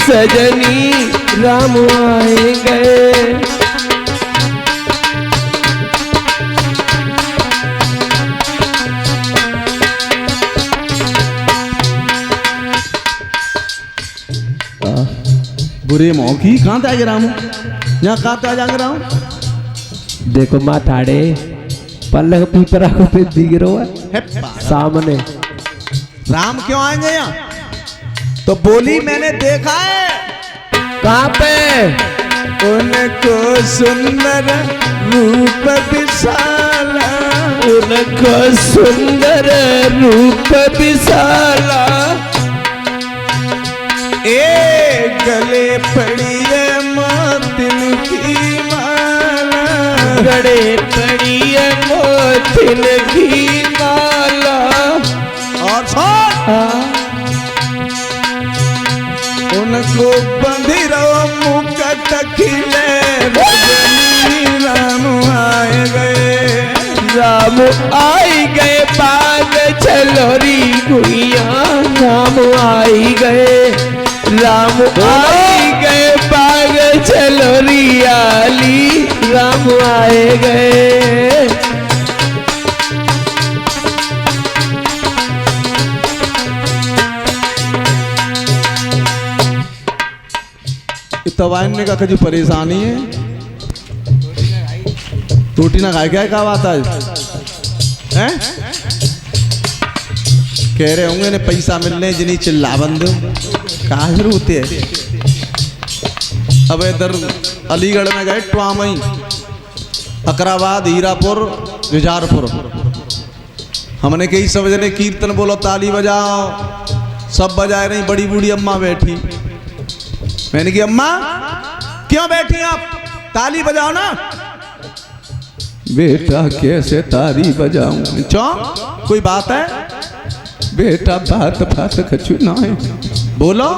सजनी राम आएंगे। बुरे मौकी कहाँ था राम यहाँ कहाँ था जाग रहा हूँ। देखो माताड़े पल्लक पीपरा को पे दिख रहा है सामने। राम क्यों आएंगे यहाँ? तो बोली मैंने देखा है। कहाँ पे? उनको सुंदर रूप विशाला, उनको सुंदर रूप विशाला, ए गले पड़ी है मोतिन की माला, गले पड़ी है मोतिन की माला। और उनको बंधी रहो मुकट खिले, राम आए गए। राम आई गए बाग चलोरी गुइया, राम आई गए, राम आई गए बाग चलोरी आली, राम आए गए। तवाइन का जो परेशानी है, रोटी ना खाए क्या बात है? कह रहे होंगे ने पैसा मिलने जिन्हीं चिल्ला बंद कहा जरूरत है। अब इधर अलीगढ़ में गए ट्वामई, अकराबाद, हीरापुर, जुझारपुर। हमने कई सब जने कीर्तन बोलो, ताली बजाओ, सब बजाए रही। बड़ी बूढ़ी अम्मा बैठी। मैंने कहा अम्मा क्यों बैठी आप, ताली बजाओ ना। बेटा कैसे ताली बजाऊं? क्यों, कोई बात है? बेटा बात बात कछु ना है। बोलो।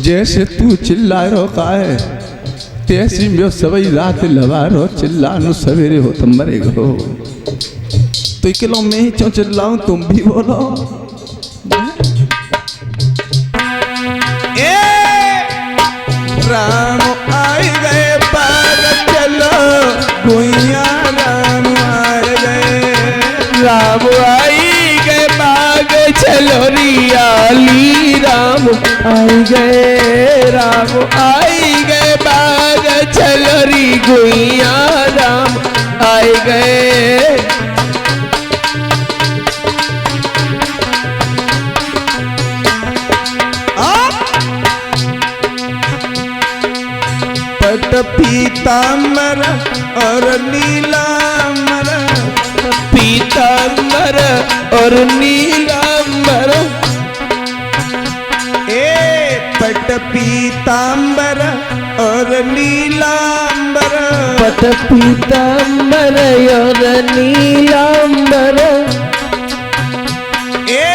जैसे तू चिल्ला रो का है तैसी में सवई रात लवा रो, चिल्लानु सवेरे हो तुम मरे गो। तो किलो में ही क्यों चिल्लाऊं, तुम भी बोलो। राम आए गए बाग चलो गुइया, राम आए गए। राम आई गए बाग चलो रियाली, राम आई गए, राम आई गए बाग चलो री गुइया, राम आई गए। पट पीताम्बर और नीलाम्बर, पीताम्बर और नीलाम्बर, ए पट पीताम्बर और नीलाम्बर, पट पीताम्बर और नीलाम्बर, ए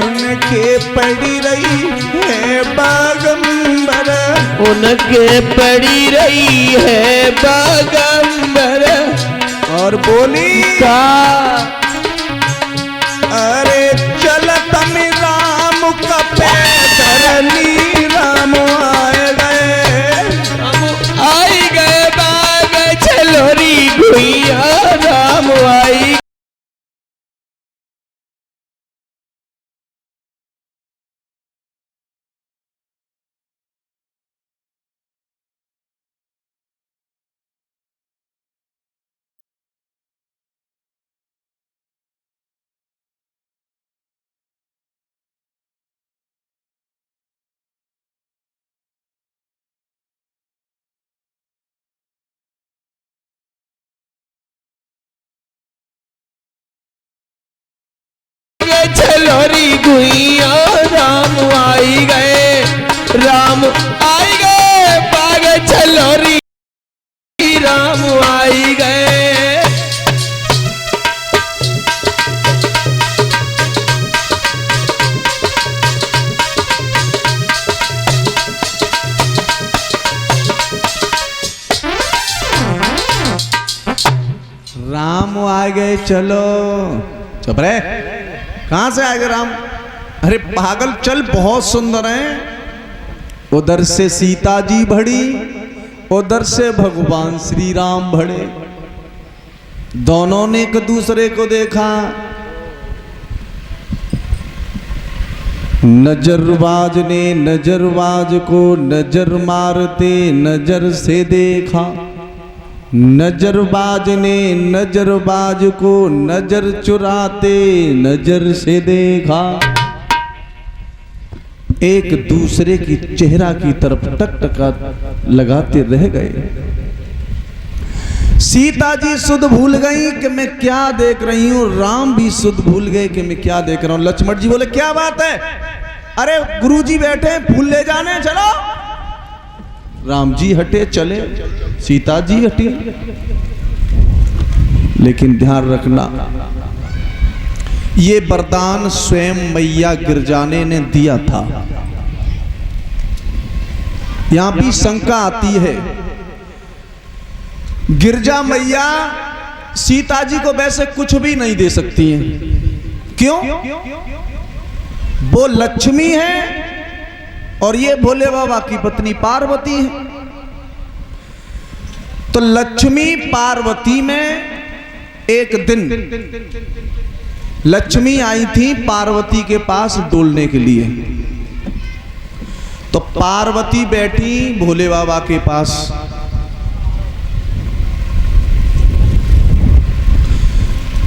उनके पड़ी रही है बागंबर, उनके पड़ी रही है बागंबर। और बोली का अरे चलत में राम का पैदरनी, राम आए गए। राम आई गए बाग चलोरी गुइया, राम आई। चलोरी गुइया, राम आई गए, राम आई गए बाग चलोरी, राम आई गए। राम आ गए, चलो। चुप रहे, कहां से आएगा राम? अरे पागल, चल बहुत सुंदर है। उधर से सीता जी भड़ी, उधर से भगवान श्री राम भड़े। दोनों ने एक दूसरे को देखा। नजरबाज ने नजरबाज को नजर मारते नजर से देखा। नजरबाज ने नजरबाज को नजर चुराते नजर से देखा। एक दूसरे की चेहरा की तरफ टकटका लगाते रह गए। सीता जी सुध भूल गई कि मैं क्या देख रही हूं, राम भी सुध भूल गए कि मैं क्या देख रहा हूं। लक्ष्मण जी बोले क्या बात है, अरे गुरुजी बैठे फूल ले जाने चलो। राम जी हटे चले, सीता जी हटी। लेकिन ध्यान रखना, ये वरदान स्वयं मैया गिरजाने ने दिया था। यहां भी शंका आती है, गिरजा मैया सीता जी को वैसे कुछ भी नहीं दे सकती हैं। क्यों? वो लक्ष्मी है और ये भोले बाबा की पत्नी पार्वती है। तो लक्ष्मी पार्वती में एक दिन लक्ष्मी आई थी पार्वती के पास डोलने के लिए। तो पार्वती बैठी भोले बाबा के पास।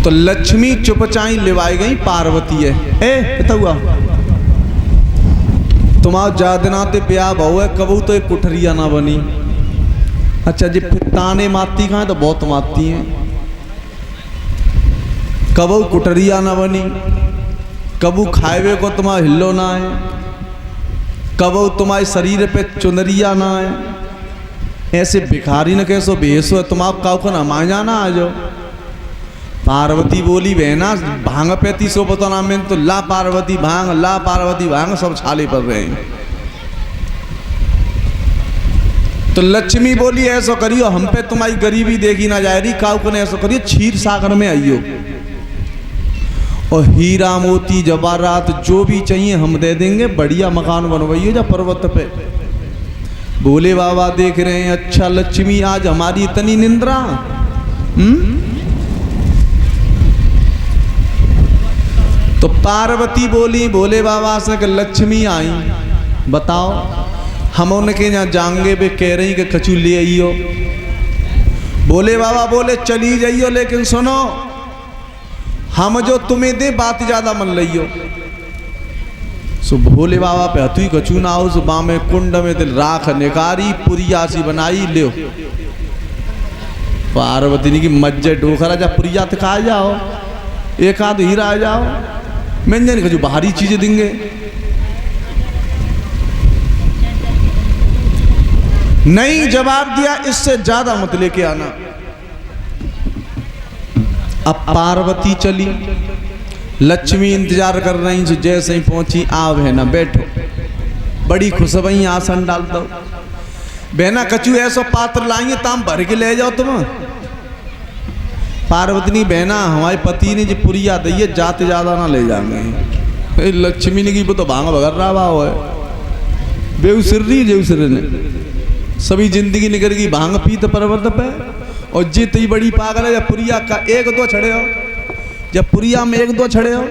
तो लक्ष्मी चुपचाई लिवाई गई पार्वती है। ए हुआ तुम्हारा जादनाते ब्याह बहु है, कबू तो एक कुठरिया ना बनी। अच्छा जी, फिर ताने मारती कहाँ, तो बहुत मारती हैं। कबू कुठरिया ना बनी, कबू खाएवे को तुम्हारा हिल्लो ना है, कबू तुम्हारे शरीर पे चुनरिया ना है। ऐसे भिखारी न कैसो बेसो है, तुम्हारा काउ को ना मान जाना आ जाओ। पार्वती बोली बहना भांग पैती सो पता ना में, तो ला पार्वती भांग, ला पार्वती भांग, सब छाले पर रहे हैं। तो लक्ष्मी बोली ऐसा करियो, हम पे तुम्हारी गरीबी देखी ना जाए रही, काउ को ने ऐसा करियो क्षीर सागर में आइयो और हीरा मोती जवाहरात जो भी चाहिए हम दे देंगे, बढ़िया मकान बनवाइयो जा पर्वत पे। भोले बाबा देख रहे हैं, अच्छा लक्ष्मी आज हमारी इतनी निंद्रा। तो पार्वती बोली भोले बाबा से कि लक्ष्मी आई, बताओ हम उनके यहाँ जाएंगे, वे कह रही कि कचू ले आइयो। भोले बाबा बोले चली जाइयो, लेकिन सुनो हम जो तुम्हें दे बात ज्यादा मन लियो। सो भोले बाबा पे हथुई कचू ना हो, सुबह में कुंड में दिल राख निकारी पुरिया सी बनाई लियो। पार्वती ने की मज्जे डोखरा जा पुरिया खा जाओ, एक आध हीरा आ जाओ, मैं जाने कचू बाहरी चीजें देंगे। नहीं जवाब दिया, इससे ज्यादा मत लेके आना। अब पार्वती चली, लक्ष्मी इंतजार कर रही, जैसे ही पहुंची, आ बहना बैठो, बड़ी खुश भई, आसन डाल दो। बहना कचू ऐसा पात्र लाएंगे ताम भर के ले जाओ तुम। पार्वती ने बहना हमारे पति ने जो पुरिया दी है, जाते ज्यादा ना ले जाएंगे। लक्ष्मी ने की वो तो भांग भगर रहा हुआ है, बेउसरी जेउसरे ने सभी जिंदगी निकल गई भांग पीत पर्वत पे। और जितनी बड़ी पागल है, जब पुरिया का एक दो छड़े हो, जब पुरिया में एक दो छड़े हो।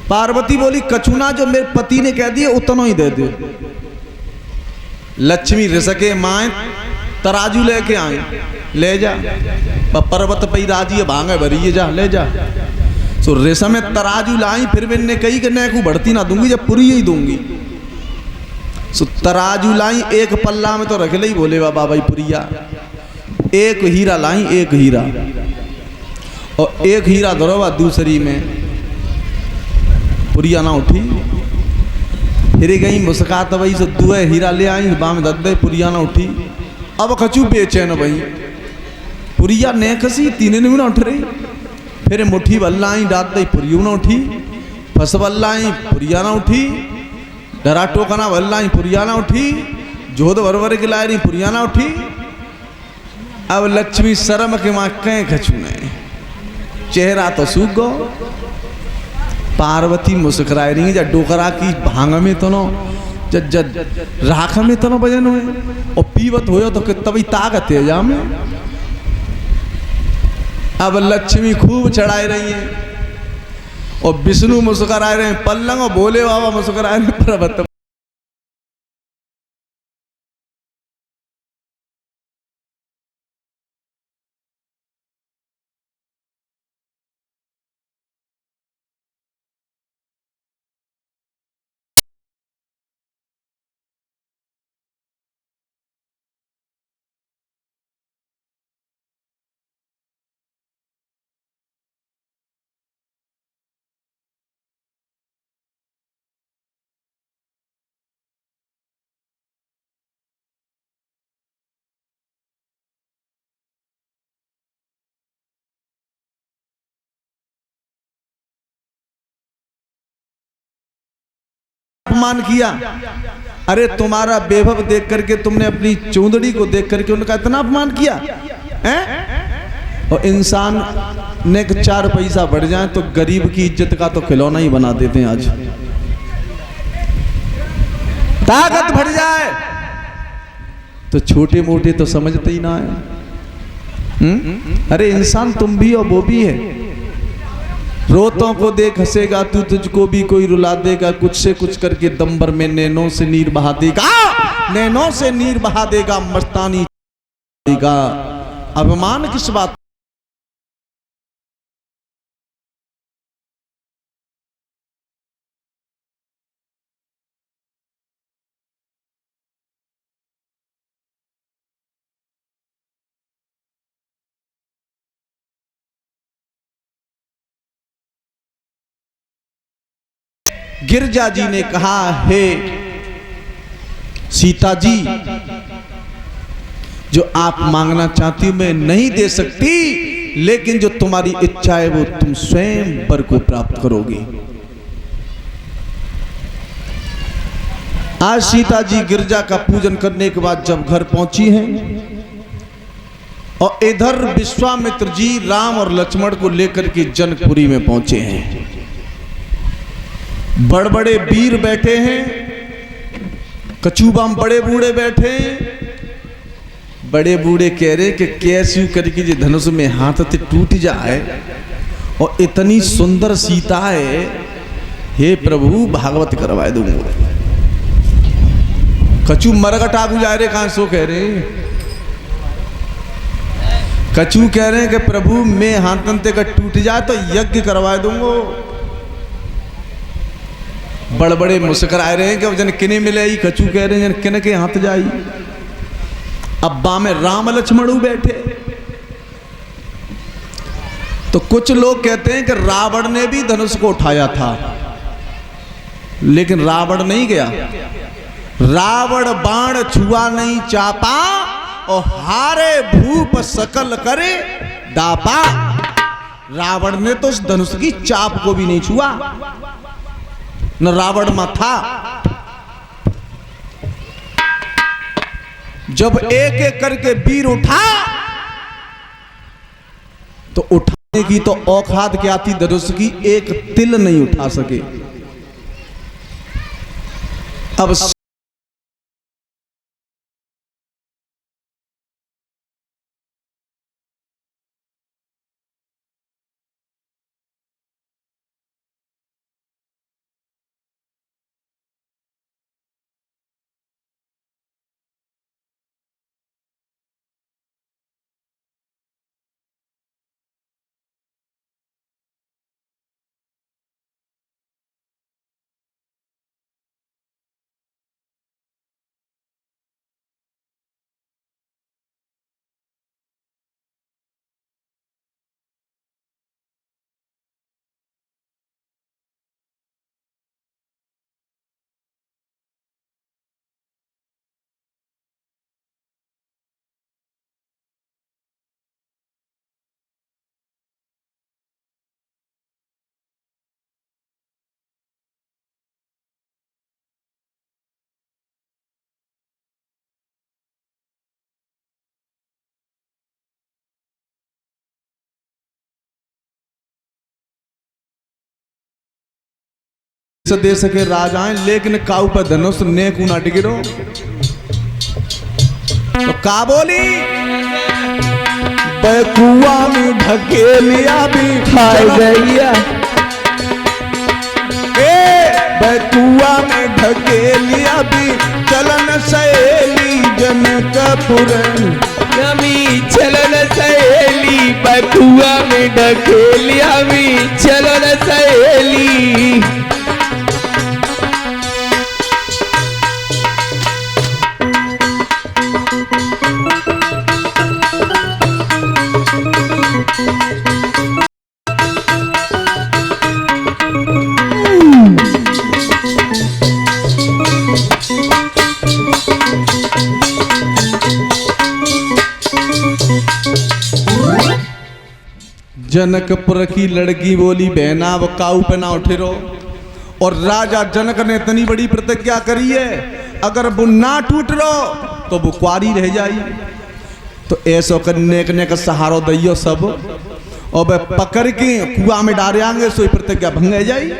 पार्वती बोली कचूना जो मेरे पति ने कह दिया उतना ही दे दो। लक्ष्मी रिसके माए तराजू लेके आए, ले जा पर्वत पे राजी भांगे भरी है, जा ले जा। सो रेशम में तराजू लाई, फिर मैंने कही कि नैकू बढ़ती ना दूंगी, जब पूरी ही दूंगी। सो तराजू लाई, एक पल्ला में तो रख ली भोले बाबा भाई पुरिया। एक हीरा लाई, एक हीरा, और एक हीरा धरोवा दूसरी में, पुरिया ना उठी। फिर गई मुस्कात भाई, सो दुए हीरा ले आई, बाम दे पुरिया ना उठी। अब कचू बेचैन भाई, पुरिया ने कसी तीन भी ना उठ रही। फिर मुट्ठी बल्लाई डाल दई, पुरिया ना उठी। फस बल्लाई, पुरिया ना उठी। डरा टोकना बल्लाई, पुरिया ना उठी। जोध भर के लाई रही, पुरिया ना उठी। अब लक्ष्मी शर्म के मां कहीं कछू नहीं, चेहरा तो सूख गो। पार्वती मुस्कुराई रही, जब डोकरा की भांग में तो नो जद जद राख में इतना वजन हुए और पीवत होयो तो तभी ताकत है जा में। अब लक्ष्मी खूब चढ़ाई रही है और विष्णु मुस्कुरा रहे हैं, पल्लंग और भोले बाबा मुस्कुरा रहे हैं, पर्वत अपमान किया। अरे तुम्हारा वैभव देख करके, तुमने अपनी चूंदड़ी को देख करके उनका इतना अपमान किया हैं? और इंसान ने 4 पैसा बढ़ जाए तो गरीब की इज्जत का तो खिलौना ही बना देते हैं। आज ताकत बढ़ जाए तो छोटे मोटे तो समझते ही ना है। अरे इंसान तुम भी और वो भी है। रोतों को देख हंसेगा तू, तुझको भी कोई रुला देगा, कुछ से कुछ करके दंबर में नैनों से नीर बहा देगा, नैनों से नीर बहा देगा, मस्तानी देगा। अभिमान किस बात? गिरजा जी ने कहा, हे सीता जी, जो आप मांगना चाहती हो मैं नहीं दे सकती, लेकिन जो तुम्हारी इच्छा है वो तुम स्वयं वर को प्राप्त करोगे। आज सीता जी गिरजा का पूजन करने के बाद जब घर पहुंची हैं और इधर विश्वामित्र जी राम और लक्ष्मण को लेकर के जनकपुरी में पहुंचे हैं। बड़े बड़े वीर बैठे हैं, कछुबाम बड़े बूढ़े बैठे हैं। बड़े बूढ़े कह रहे कि कैसे करके जो धनुष में हाथ से टूट जाए, और इतनी सुंदर सीता है, हे प्रभु भागवत करवाए दूंगा। कछु मरगट आगू जा रहे, कहां सो कह रहे, कछु कह रहे हैं कि प्रभु मैं हाथन ते का टूट जाए तो यज्ञ करवाए दूंगा। बड़ बड़े मुस्कुरा रहे हैं कि जन किने मिले, कछु कह रहे हैं जन किने के हाथ जाई। अब्बा में राम लक्ष्मण बैठे। तो कुछ लोग कहते हैं कि रावण ने भी धनुष को उठाया था, लेकिन रावण नहीं गया। रावण बाण छुआ नहीं चापा, और हारे भूप सकल करे दापा। रावण ने तो उस धनुष की चाप को भी नहीं छुआ, न रावण में था। जब एक एक करके वीर उठा, तो उठाने की तो औकात क्या थी, धनुष की एक तिल नहीं उठा सके। अब देश के राजाएं लेकिन काऊ पर धनुष नेक ना टिगिरो तो का बोली कुआ में ढकेलिया भी खाए गैया कुआ में ढकेलिया भी चलन सहेली जनकपुर नमी चलन सहेली बकुआ में ढकेलिया भी चलन सहेली जनकपुर की लड़की बोली बहना वो काऊ पे ना उठे रो और राजा जनक ने इतनी बड़ी प्रतिज्ञा करी है अगर वो ना टूट रो तो वो कुआरी रह जाई तो ऐसो करने का सहारो दियो सब और वे पकड़ के कुआ में डाले आएंगे सो प्रतिज्ञा भंग जाई।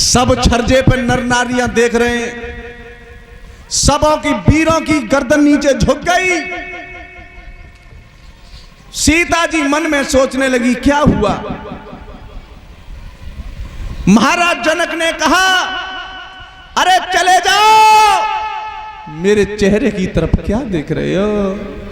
सब छर्जे पर नर नारियां देख रहे हैं, सबों की वीरों की गर्दन नीचे झुक गई। सीता जी मन में सोचने लगी क्या हुआ। महाराज जनक ने कहा अरे चले जाओ, मेरे चेहरे की तरफ क्या देख रहे हो।